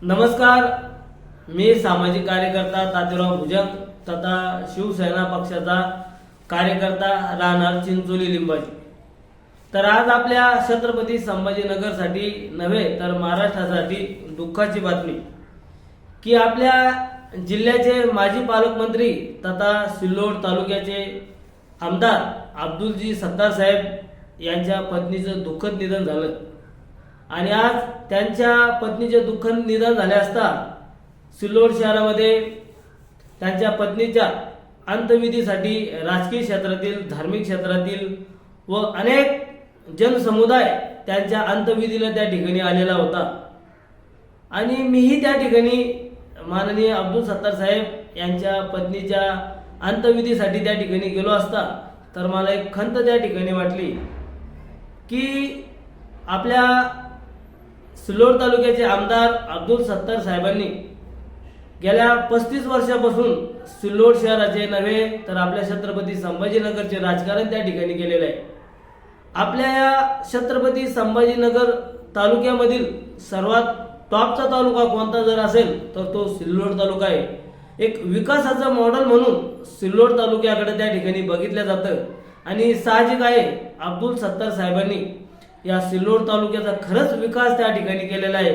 नमस्कार. मी सामाजिक कार्यकर्ता तात्याराव भुजंग तथा शिवसेना पक्षाचा कार्यकर्ता राहणार चिंचोली लिंबाची. तर आज आपल्या छत्रपती संभाजीनगरसाठी नव्हे तर महाराष्ट्रासाठी दुःखाची बातमी की आपल्या जिल्ह्याचे माजी पालकमंत्री तथा सिल्लोड तालुक्याचे आमदार अब्दुलजी सत्तार साहेब यांच्या पत्नीचं दुःखद निधन झालं. आणि आज त्यांच्या पत्नीचे दुःखद निधन झाले असता सिल्लोड शहरामध्ये त्यांच्या पत्नीच्या अंत्यविधीसाठी राजकीय क्षेत्रातील, धार्मिक क्षेत्रातील व अनेक जनसमुदाय त्यांच्या अंत्यविधीला त्या ठिकाणी आलेला होता. आणि मीही त्या ठिकाणी माननीय अब्दुल सत्तार साहेब यांच्या पत्नीच्या अंत्यविधीसाठी त्या ठिकाणी गेलो असता तर मला एक खंत त्या ठिकाणी वाटली की आपल्या सिल्लोड तालुक्याचे आमदार अब्दुल सत्तार साहेबांनी गेल्या 35 वर्षापासून सिल्लोड शहराचे नव्हे तर आपल्या छत्रपती संभाजीनगरचे राजकारण त्या ठिकाणी केलेले आहे. आपल्या या छत्रपती संभाजीनगर तालुक्यामधील सर्वात टॉपचा तालुका कोणता जर असेल तर तो सिल्लोड तालुका आहे. एक विकासाचं मॉडेल म्हणून सिल्लोड तालुक्याकडे त्या ठिकाणी बघितलं जातं. आणि साहजिक आहे अब्दुल सत्तार साहेबांनी या सिल्लोड तालुक्याचा खरंच विकास त्या ठिकाणी केलेला आहे.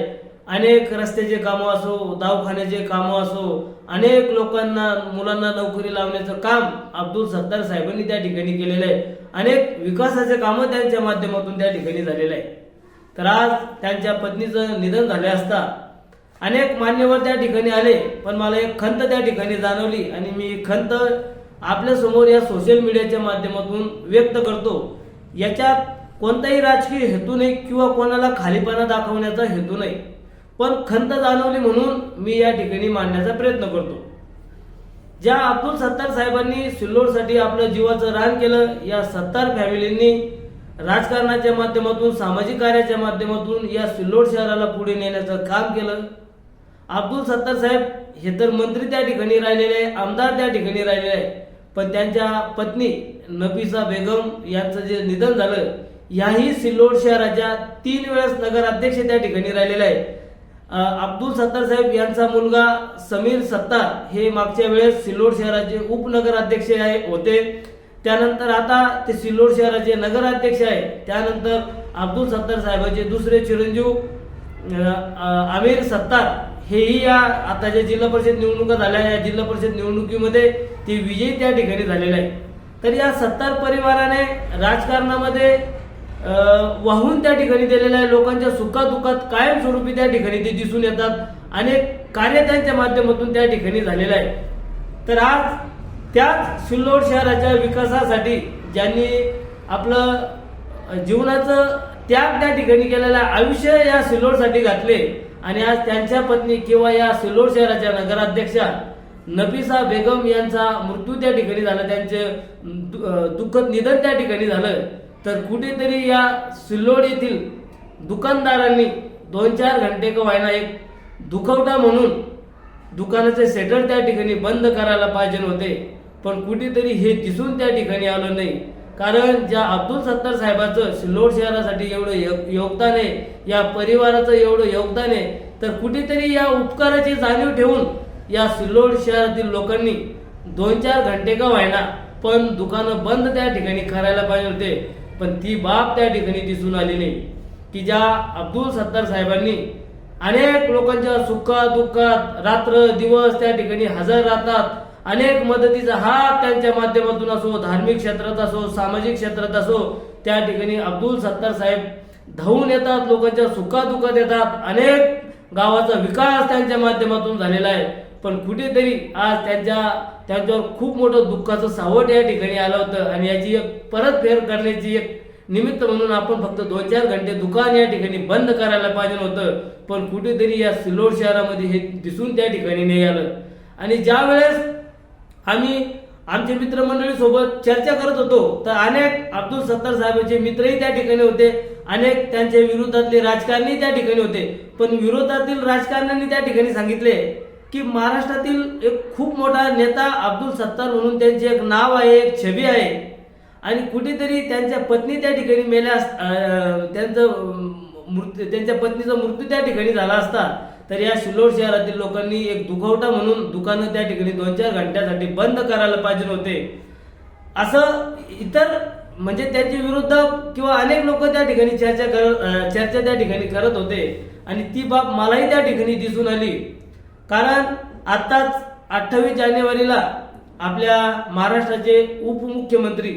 अनेक रस्त्याचे कामं असो, दवाखान्याचे कामं असो, अनेक लोकांना, मुलांना नोकरी लावण्याचं काम अब्दुल सत्तार साहेबांनी त्या ठिकाणी केलेलं आहे. अनेक विकासाचे कामं त्यांच्या माध्यमातून त्या ठिकाणी झालेलं आहे. तर आज त्यांच्या पत्नीचं निधन झाले असता अनेक मान्यवर त्या ठिकाणी आले, पण मला एक खंत त्या ठिकाणी जाणवली आणि मी खंत आपल्या समोर या सोशल मीडियाच्या माध्यमातून व्यक्त करतो. याच्यात कोणताही राजकीय हेतू नाही किंवा कोणाला खालीपणा दाखवण्याचा हेतू नाही, पण खंत जाणवली म्हणून मी या ठिकाणी मांडण्याचा प्रयत्न करतो. ज्या अब्दुल सत्तार साहेबांनी सिल्लोडसाठी आपलं जीवाचं रान केलं, या सत्तार फॅमिलींनी राजकारणाच्या माध्यमातून, सामाजिक कार्याच्या माध्यमातून या सिल्लोड शहराला पुढे नेण्याचं काम केलं. अब्दुल सत्तार साहेब हे तर मंत्री त्या ठिकाणी राहिलेले आहे, आमदार त्या ठिकाणी राहिलेले आहे, पण त्यांच्या पत्नी नफिसा बेगम यांचं जे निधन झालं, याही सिल्लोड शहराच्या 3 वेळेस नगराध्यक्ष त्या ठिकाणी राहिलेले आहे. अब्दुल सत्तार साहेब यांचा मुलगा समीर सत्तार हे मागच्या वेळेस सिल्लोड शहराचे उपनगराध्यक्ष होते. त्यानंतर आता ते सिल्लोड शहराचे नगराध्यक्ष आहे. त्यानंतर अब्दुल सत्तार साहेबांचे दुसरे चिरंजीव आमिर सत्तार हेही या आता ज्या जिल्हा परिषद निवडणुका झाल्या, या जिल्हा परिषद निवडणुकीमध्ये ते विजयी त्या ठिकाणी झालेले आहे. तर या सत्तार परिवाराने राजकारणामध्ये वाहून त्या ठिकाणी दिलेलं आहे. लोकांच्या सुखादुःखात कायमस्वरूपी त्या ठिकाणी ते दिसून येतात. अनेक कार्य त्यांच्या माध्यमातून त्या ठिकाणी झालेलं आहे. तर आज त्याच सिल्लोड शहराच्या विकासासाठी ज्यांनी आपलं जीवनाचं त्याग त्या ठिकाणी केलेलं आयुष्य या सिल्लोडसाठी घातले आणि आज त्यांच्या पत्नी किंवा या सिल्लोड शहराच्या नगराध्यक्षा नफिसा बेगम यांचा मृत्यू त्या ठिकाणी झाला, त्यांचे दुःखद निधन त्या ठिकाणी झालं. तर कुठेतरी या सिल्लोड येथील दुकानदारांनी 2-4 घंटे का व्हायना एक दुखवटा म्हणून दुकानाचे सेटर त्या ठिकाणी बंद करायला पाहिजे होते, पण कुठेतरी हे दिसून त्या ठिकाणी आलं नाही. कारण ज्या अब्दुल सत्तार साहेबांचं सिल्लोड शहरासाठी एवढं योगदान आहे, या परिवाराचं एवढं योगदान आहे, तर कुठेतरी या उपकाराची जाणीव ठेवून या सिल्लोड शहरातील लोकांनी 2-4 घंटे का व्हायना पण दुकानं बंद त्या ठिकाणी करायला पाहिजे होते. पण ती बाब त्या ठिकाणी दिसून आली नाही की ज्या अब्दुल सत्तार साहेबांनी अनेक लोकांच्या सुखादुःखात रात्र दिवस त्या ठिकाणी हजर राहतात. अनेक मदतीचा हात त्यांच्या माध्यमातून असो, धार्मिक क्षेत्रात असो, सामाजिक क्षेत्रात असो, त्या ठिकाणी अब्दुल सत्तार साहेब धावून येतात, लोकांच्या सुखादुःखात येतात. अनेक गावाचा विकास त्यांच्या माध्यमातून झालेला आहे. पण कुठेतरी आज त्यांच्यावर खूप मोठं दुःखाचं सावट या ठिकाणी आलं होतं आणि याची एक परतफेड करण्याची एक निमित्त म्हणून आपण फक्त 2-4 घंटे दुकान या ठिकाणी बंद करायला पाहिजे होतं, पण कुठेतरी या सिल्लोड शहरामध्ये हे दिसून त्या ठिकाणी नाही आलं. आणि ज्या वेळेस आम्ही आमच्या मित्रमंडळी सोबत चर्चा करत होतो तर अनेक अब्दुल सत्तार साहेबांचे मित्रही त्या ठिकाणी होते, अनेक त्यांच्या विरोधातले राजकारणी त्या ठिकाणी होते. पण विरोधातील राजकारण्यांनी त्या ठिकाणी सांगितले की महाराष्ट्रातील एक खूप मोठा नेता अब्दुल सत्तार म्हणून त्यांचे एक नाव आहे, एक छबी आहे आणि कुठेतरी त्यांच्या पत्नी त्या ठिकाणी मेल्या, त्यांच्या पत्नीचा मृत्यू त्या ठिकाणी झाला असता तर या सिल्लोड शहरातील लोकांनी एक दुखवटा म्हणून दुकानं त्या ठिकाणी 2-4 घंट्यासाठी बंद करायला पाहिजे होते, असं इतर म्हणजे त्यांच्या विरुद्ध किंवा अनेक लोक त्या ठिकाणी चर्चा त्या ठिकाणी करत होते आणि ती बाब मलाही त्या ठिकाणी दिसून आली. कारण आताच 28 जानेवारीला आपल्या महाराष्ट्राचे उपमुख्यमंत्री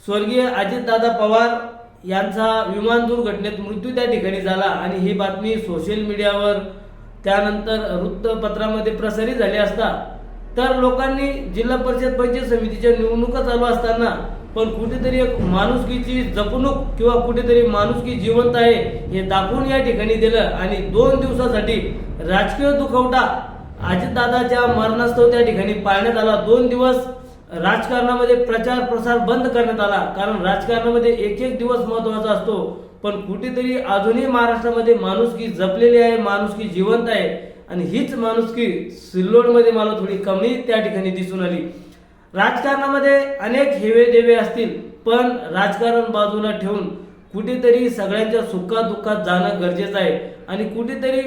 स्वर्गीय अजितदादा पवार यांचा विमान दुर्घटनेत मृत्यू त्या ठिकाणी झाला आणि ही बातमी सोशल मीडियावर त्यानंतर वृत्तपत्रामध्ये प्रसारित झाली असता तर लोकांनी जिल्हा परिषद पंचायत समितीच्या निवडणुका चालू असताना पण कुठेतरी एक माणुसकीची जपणूक किंवा कुठेतरी माणुसकी जिवंत आहे हे दाखवून या ठिकाणी दिलं आणि 2 दिवसासाठी राजकीय दुखवटा अजितदादाच्या मरणास्तव त्या ठिकाणी पाळण्यात आला. 2 दिवस राजकारणामध्ये प्रचार प्रसार बंद करण्यात आला, कारण राजकारणामध्ये एक दिवस महत्वाचा असतो, पण कुठेतरी अजूनही महाराष्ट्रामध्ये माणुसकी जपलेली आहे, माणुसकी जिवंत आहे आणि हीच माणुसकी सिल्लोडमध्ये मला थोडी कमी त्या ठिकाणी दिसून आली. राजकारणामध्ये अनेक हेवे देवे असतील, पण राजकारण बाजूला ठेवून कुठेतरी सगळ्यांच्या सुखात दुःखात जाणं गरजेचं आहे आणि कुठेतरी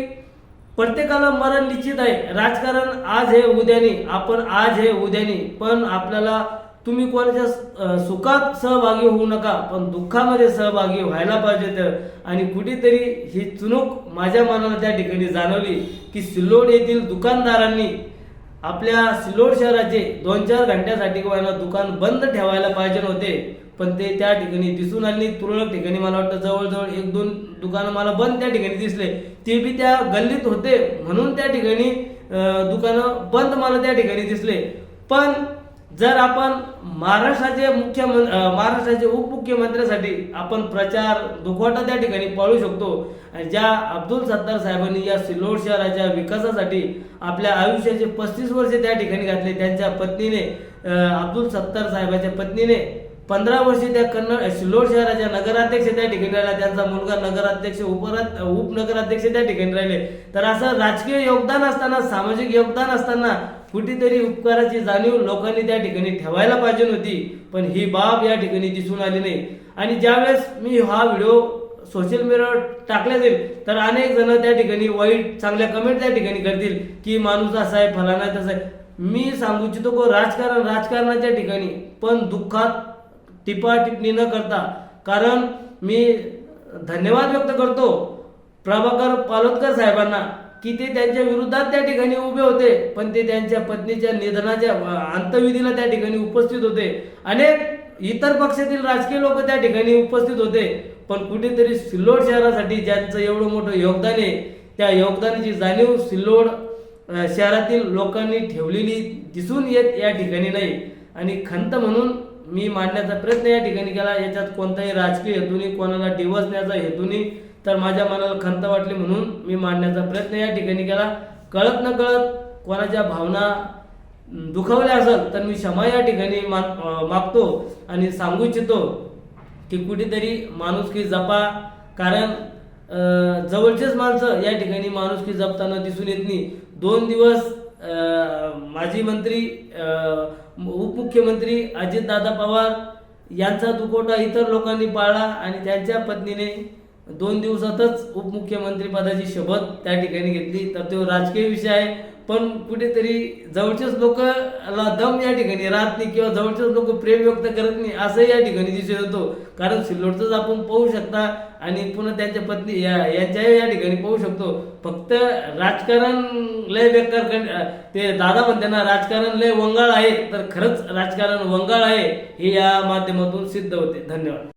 प्रत्येकाला मरण निश्चित आहे. राजकारण आज हे उद्यानी, आपण आज हे उद्यानी, पण आपल्याला तुम्ही कोणाच्या सुखात सहभागी होऊ नका, पण दुःखामध्ये सहभागी व्हायला पाहिजे. आणि कुठेतरी ही चुनूक माझ्या मनाला त्या ठिकाणी जाणवली की सिल्लोड येथील दुकानदारांनी आपल्या सिल्लोड शहराचे 2-4 घंट्यासाठी दुकान बंद ठेवायला पाहिजे होते, पण ते त्या ठिकाणी दिसून आले. तुरळक ठिकाणी मला वाटतं जवळजवळ 1-2 दुकानं मला बंद त्या ठिकाणी दिसले, ते बी त्या गल्लीत होते म्हणून त्या ठिकाणी दुकानं बंद मला त्या ठिकाणी दिसले. पण जर आपण महाराष्ट्राचे उपमुख्यमंत्र्यासाठी आपण प्रचार दुखवटा त्या ठिकाणी पाळू शकतो आणि ज्या अब्दुल सत्तार साहेबांनी या सिल्लोड शहराच्या विकासासाठी आपल्या आयुष्याचे 35 वर्ष त्या ठिकाणी घातले, त्यांच्या पत्नीने अब्दुल सत्तार साहेबांच्या पत्नीने 15 वर्ष त्या सिल्लोड शहराच्या नगराध्यक्ष त्या ठिकाणी राहिला, त्यांचा मुलगा नगराध्यक्ष उपनगराध्यक्ष त्या ठिकाणी राहिले. तर असं राजकीय योगदान असताना, सामाजिक योगदान असताना कुठेतरी उपकाराची जाणीव लोकांनी त्या ठिकाणी ठेवायला पाहिजे होती, पण ही बाब या ठिकाणी दिसून आली नाही. आणि ज्यावेळेस मी हा व्हिडिओ सोशल मीडियावर टाकला जाईल तर अनेक जण त्या ठिकाणी वाईट चांगल्या कमेंट त्या ठिकाणी करतील की माणूस असा आहे, फलाना तसा आहे. मी सांगू इच्छितो की राजकारणाच्या ठिकाणी पण दुःखात टिप्पणी न करता, कारण मी धन्यवाद व्यक्त करतो प्रभाकर पालोदकर साहेबांना की ते त्यांच्या विरोधात त्या ठिकाणी उभे होते, पण ते त्यांच्या पत्नीच्या निधनाच्या अंत्यविधीला त्या ठिकाणी उपस्थित होते. अनेक इतर पक्षातील राजकीय लोक त्या ठिकाणी उपस्थित होते, पण कुठेतरी सिल्लोड शहरासाठी ज्यांचं एवढं मोठं योगदान आहे त्या योगदानाची जाणीव सिल्लोड शहरातील लोकांनी ठेवलेली दिसून येत या ठिकाणी नाही. आणि खंत म्हणून मी मांडण्याचा प्रयत्न या ठिकाणी केला, याच्यात कोणताही राजकीय हेतूनी, कोणाला डिवसण्याचा हेतूनी, तर माझ्या मनाला खंत वाटली म्हणून मी मांडण्याचा प्रयत्न या ठिकाणी केला. कळत न कळत कोणाच्या भावना दुखावल्या असेल तर मी क्षमा या ठिकाणी मागतो आणि सांगू इच्छितो की कुठेतरी माणुसकी जपा, कारण जवळचेच माणसं या ठिकाणी माणुसकी जपताना दिसून येत नाही. 2 दिवस माजी मंत्री उपमुख्यमंत्री अजितदादा पवार यांचा दुखवटा इतर लोकांनी पाळला आणि त्यांच्या पत्नीने 2 दिवसातच उपमुख्यमंत्री पदाची शपथ त्या ठिकाणी घेतली. तर तो राजकीय विषय आहे, पण कुठेतरी जवळचेच लोकला दम या ठिकाणी राहत नाही किंवा जवळचेच लोक प्रेम व्यक्त करत नाही असं या ठिकाणी दिसून येतो. कारण सिल्लोडचंच आपण पाहू शकता आणि पुन्हा त्यांच्या पत्नी यांच्याही या ठिकाणी पाहू शकतो. फक्त राजकारण लय बेकार, ते दादा म्हणते ना राजकारण लय वंगाळ आहे, तर खरंच राजकारण वंगाळ आहे हे या माध्यमातून सिद्ध होते. धन्यवाद.